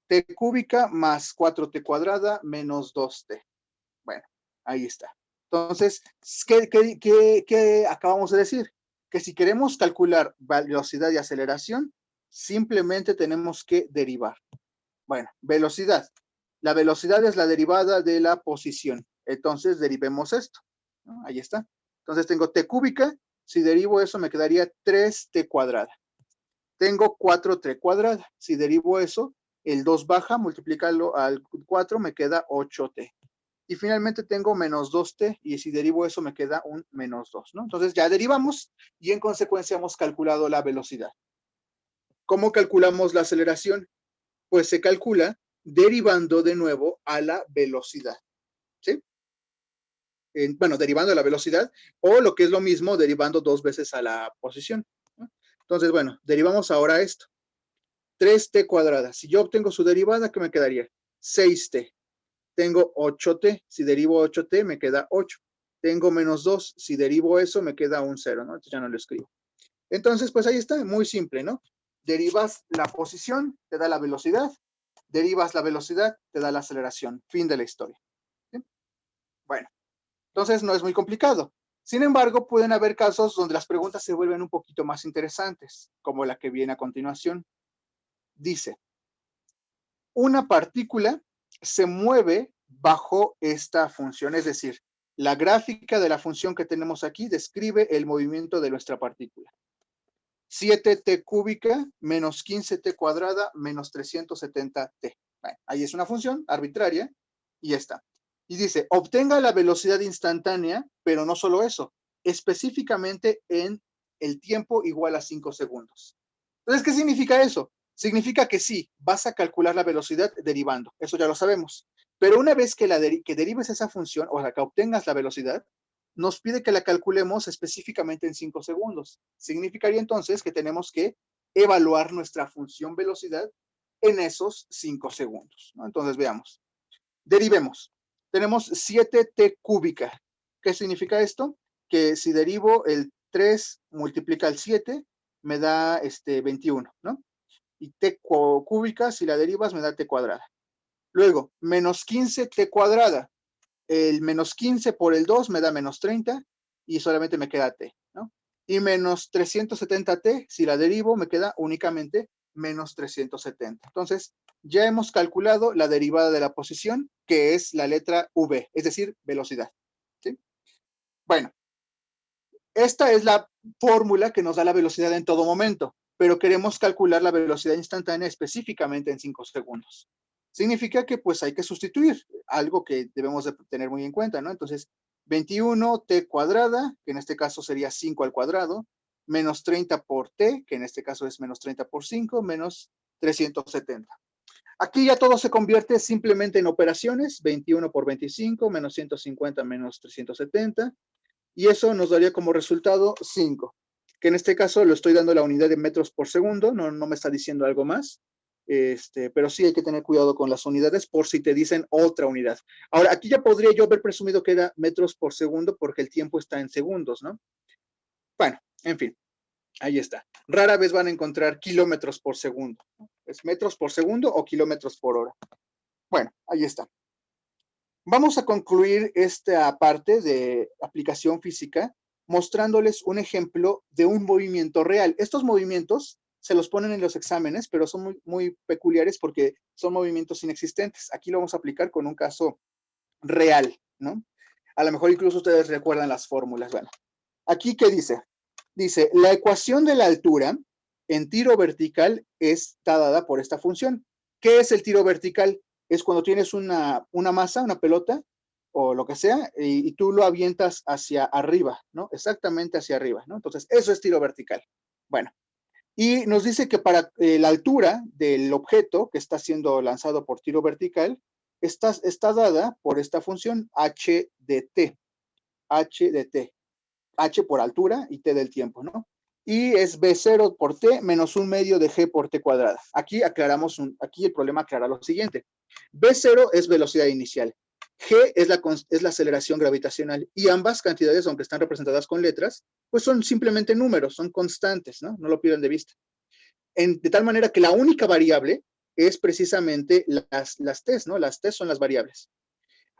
T cúbica más 4t cuadrada menos 2t. Bueno, ahí está. Entonces, ¿qué acabamos de decir? Que si queremos calcular velocidad y aceleración, simplemente tenemos que derivar. Bueno, velocidad. La velocidad es la derivada de la posición. Entonces, derivemos esto, ¿no? Ahí está. Entonces, tengo t cúbica. Si derivo eso, me quedaría 3t cuadrada. Tengo 4t cuadrada. Si derivo eso, el 2 baja, multiplicarlo al 4, me queda 8t. Y finalmente tengo menos 2t, y si derivo eso me queda un menos 2, ¿no? Entonces ya derivamos, y en consecuencia hemos calculado la velocidad. ¿Cómo calculamos la aceleración? Pues se calcula derivando de nuevo a la velocidad, ¿sí? Bueno, derivando a la velocidad, o lo que es lo mismo, derivando dos veces a la posición, ¿no? Entonces, bueno, derivamos ahora esto. 3t cuadrada. Si yo obtengo su derivada, ¿qué me quedaría? 6t. Tengo 8t. Si derivo 8t, me queda 8. Tengo menos 2. Si derivo eso, me queda un 0, ¿no? Entonces ya no lo escribo. Entonces, pues ahí está, muy simple, ¿no? Derivas la posición, te da la velocidad. Derivas la velocidad, te da la aceleración. Fin de la historia. ¿Sí? Bueno, entonces no es muy complicado. Sin embargo, pueden haber casos donde las preguntas se vuelven un poquito más interesantes, como la que viene a continuación. Dice, una partícula se mueve bajo esta función, es decir, la gráfica de la función que tenemos aquí describe el movimiento de nuestra partícula. 7t cúbica menos 15t cuadrada menos 370t. Bueno, ahí es una función arbitraria y ya está. Y dice, obtenga la velocidad instantánea, pero no solo eso, específicamente en el tiempo igual a 5 segundos. Entonces, ¿qué significa eso? Significa que sí, vas a calcular la velocidad derivando, eso ya lo sabemos. Pero una vez que derives esa función, o sea, que obtengas la velocidad, nos pide que la calculemos específicamente en 5 segundos. Significaría entonces que tenemos que evaluar nuestra función velocidad en esos 5 segundos, ¿no? Entonces, veamos. Derivemos. Tenemos 7t cúbica. ¿Qué significa esto? Que si derivo el 3 multiplica el 7, me da 21, ¿no? Y t cúbica, si la derivas, me da t cuadrada. Luego, menos 15t cuadrada. El menos 15 por el 2 me da menos 30, y solamente me queda t, ¿no? Y menos 370t, si la derivo, me queda únicamente menos 370. Entonces, ya hemos calculado la derivada de la posición, que es la letra v, es decir, velocidad, ¿sí? Bueno, esta es la fórmula que nos da la velocidad en todo momento, pero queremos calcular la velocidad instantánea específicamente en 5 segundos. Significa que pues hay que sustituir, algo que debemos de tener muy en cuenta, ¿no? Entonces, 21t cuadrada, que en este caso sería 5 al cuadrado, menos 30 por t, que en este caso es menos 30 por 5, menos 370. Aquí ya todo se convierte simplemente en operaciones, 21 por 25, menos 150, menos 370, y eso nos daría como resultado 5, que en este caso lo estoy dando la unidad de metros por segundo, no me está diciendo algo más, pero sí hay que tener cuidado con las unidades por si te dicen otra unidad. Ahora, aquí ya podría yo haber presumido que era metros por segundo porque el tiempo está en segundos, ¿no? Bueno, en fin, ahí está. Rara vez van a encontrar kilómetros por segundo. ¿Es metros por segundo o kilómetros por hora? Bueno, ahí está. Vamos a concluir esta parte de aplicación física mostrándoles un ejemplo de un movimiento real. Estos movimientos se los ponen en los exámenes, pero son muy peculiares porque son movimientos inexistentes. Aquí lo vamos a aplicar con un caso real, ¿no? A lo mejor incluso ustedes recuerdan las fórmulas. Bueno, aquí, ¿qué dice? Dice, la ecuación de la altura en tiro vertical está dada por esta función. ¿Qué es el tiro vertical? Es cuando tienes una masa, una pelota, o lo que sea, y tú lo avientas hacia arriba, ¿no? Exactamente hacia arriba, ¿no? Entonces, eso es tiro vertical. Bueno, y nos dice que para la altura del objeto que está siendo lanzado por tiro vertical, está dada por esta función h de t. H de t. H por altura y t del tiempo, ¿no? Y es b0 por t menos un medio de g por t cuadrada. Aquí aclaramos, aquí el problema aclara lo siguiente. b0 es velocidad inicial. G es la aceleración gravitacional y ambas cantidades, aunque están representadas con letras, pues son simplemente números, son constantes, ¿no? No lo pierdan de vista. De tal manera que la única variable es precisamente las t, ¿no? Las t son las variables.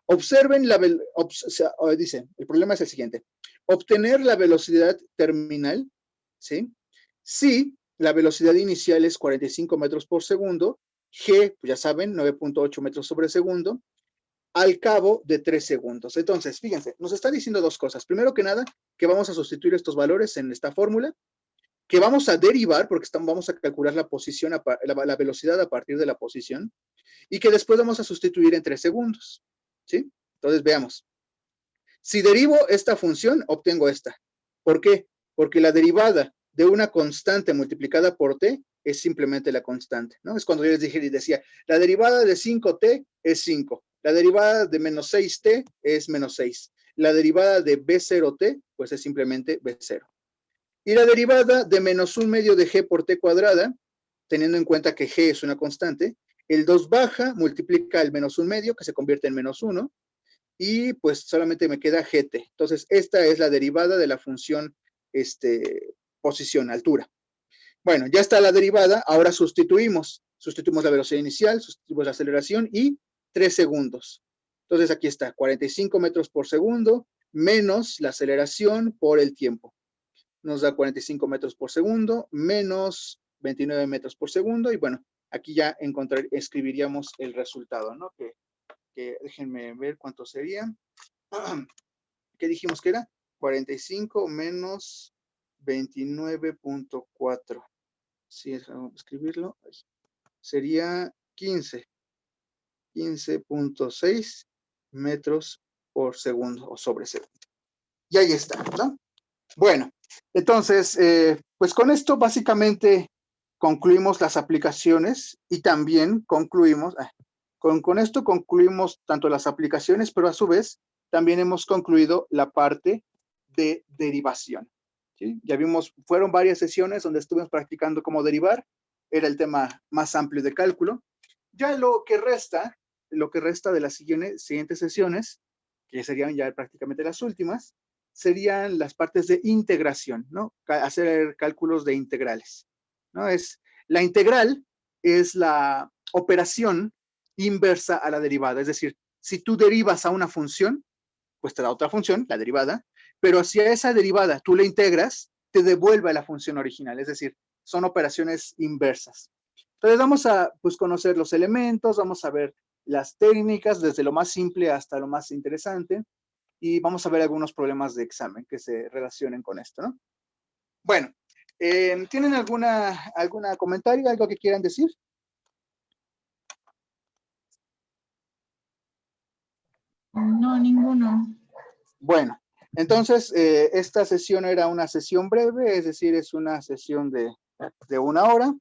Observen dice, el problema es el siguiente. Obtener la velocidad terminal, ¿sí? Si la velocidad inicial es 45 metros por segundo, g, pues ya saben, 9.8 metros sobre segundo, al cabo de 3 segundos. Entonces, fíjense, nos está diciendo dos cosas. Primero que nada, que vamos a sustituir estos valores en esta fórmula, que vamos a derivar, porque vamos a calcular la posición, la velocidad a partir de la posición, y que después vamos a sustituir en 3 segundos. ¿Sí? Entonces, veamos. Si derivo esta función, obtengo esta. ¿Por qué? Porque la derivada de una constante multiplicada por t es simplemente la constante, ¿no? Es cuando yo les decía, la derivada de 5t es 5. La derivada de menos 6t es menos 6. La derivada de b0t, pues es simplemente b0. Y la derivada de menos un medio de g por t cuadrada, teniendo en cuenta que g es una constante, el 2 baja, multiplica el menos un medio, que se convierte en menos 1, y pues solamente me queda gt. Entonces, esta es la derivada de la función posición, altura. Bueno, ya está la derivada, ahora sustituimos la velocidad inicial, sustituimos la aceleración y 3 segundos. Entonces, aquí está, 45 metros por segundo menos la aceleración por el tiempo. Nos da 45 metros por segundo menos 29 metros por segundo, y bueno, aquí ya escribiríamos el resultado, ¿no? Que déjenme ver cuánto sería. ¿Qué dijimos que era? 45 menos 29.4. Sí, déjame escribirlo. Sería 15.6 metros por segundo o sobre segundo. Y ahí está, ¿no? Bueno, entonces, pues con esto básicamente concluimos las aplicaciones y también concluimos, con esto concluimos tanto las aplicaciones, pero a su vez también hemos concluido la parte de derivación, ¿sí? Ya vimos, fueron varias sesiones donde estuvimos practicando cómo derivar, era el tema más amplio de cálculo. Ya lo que resta de las siguientes sesiones, que serían ya prácticamente las últimas, serían las partes de integración, ¿no? Hacer cálculos de integrales, ¿no? La integral es la operación inversa a la derivada, es decir, si tú derivas a una función, pues te da otra función, la derivada, pero hacia esa derivada tú le integras, te devuelve la función original, es decir, son operaciones inversas. Entonces vamos a pues, conocer los elementos, vamos a ver las técnicas desde lo más simple hasta lo más interesante y vamos a ver algunos problemas de examen que se relacionen con esto, ¿no? Bueno, ¿tienen alguna comentario, algo que quieran decir? No, ninguno. Bueno, entonces esta sesión era una sesión breve, es decir, es una sesión de 1 hora.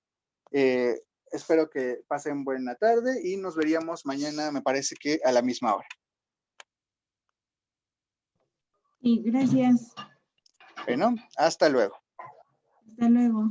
Espero que pasen buena tarde y nos veríamos mañana, me parece que a la misma hora. Sí, gracias. Bueno, hasta luego. Hasta luego.